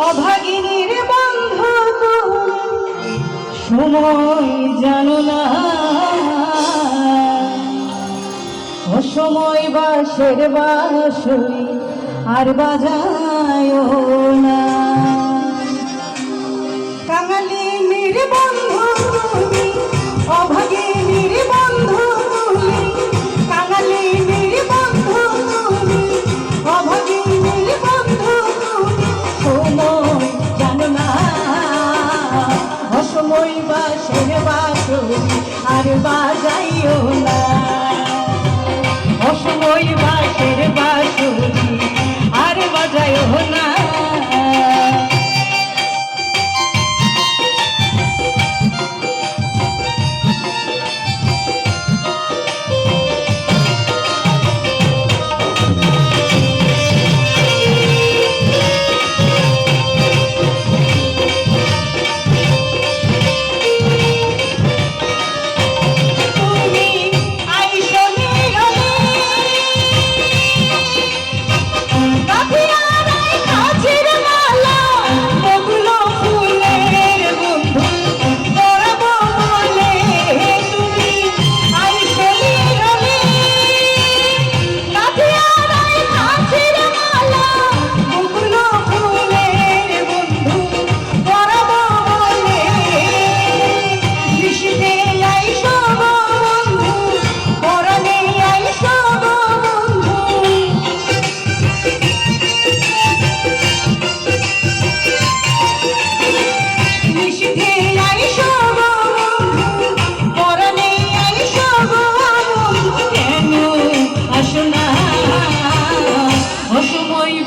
অভাগিনীর বন্ধু তুমি সময় জানো না, অসময় বাঁশের বাঁশরি আর বাজায় না। কাঙালিনীর বন্ধু তুমি, অভাগিনীর বন্ধু তুমি, কাঙালিনীর বন্ধু তুমি, অভাগিনীর বন্ধু তুমি সময় জানো না, অসময় বাঁশের বাঁশরি আর বাজাইও না, অসময় বাঁশের বাঁশরি আর বাজাইও না।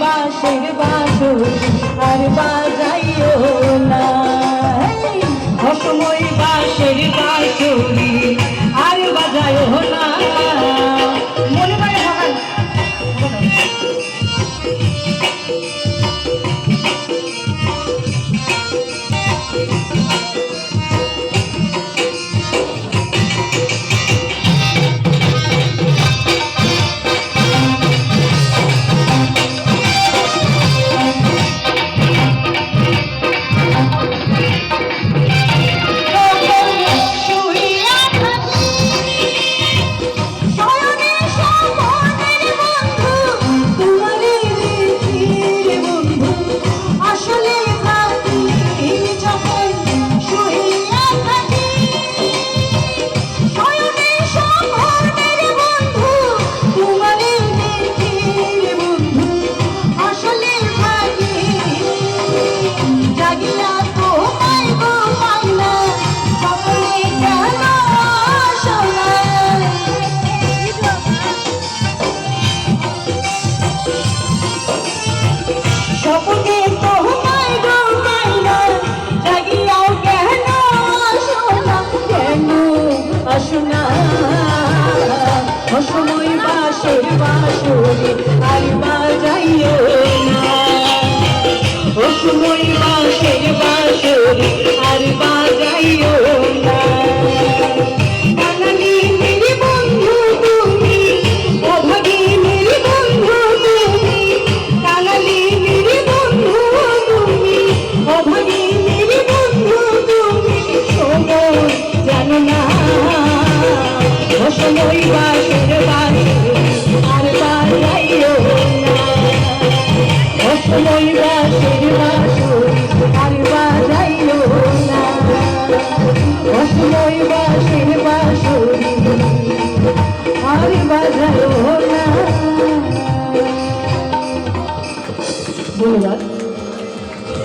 বাঁশের বাঁশরি আর বাজাইও না, অসময় বাঁশের বাঁশরি আর বাজাইও না। মনে পড়ে অসময় বাঁশের বাঁশরি আর বাজাইও না, অসময় বাঁশের বাঁশরি আর বাজাইও না। কাঙালিনীর বন্ধু তুমি, অভাগিনীর বন্ধু তুমি, কাঙালিনীর বন্ধু তুমি, অভাগিনীর বন্ধু তুমি সময় জানো না, অসময় বাঁশের বাঁশরি আর বাজাইও না, অসময় বাঁশের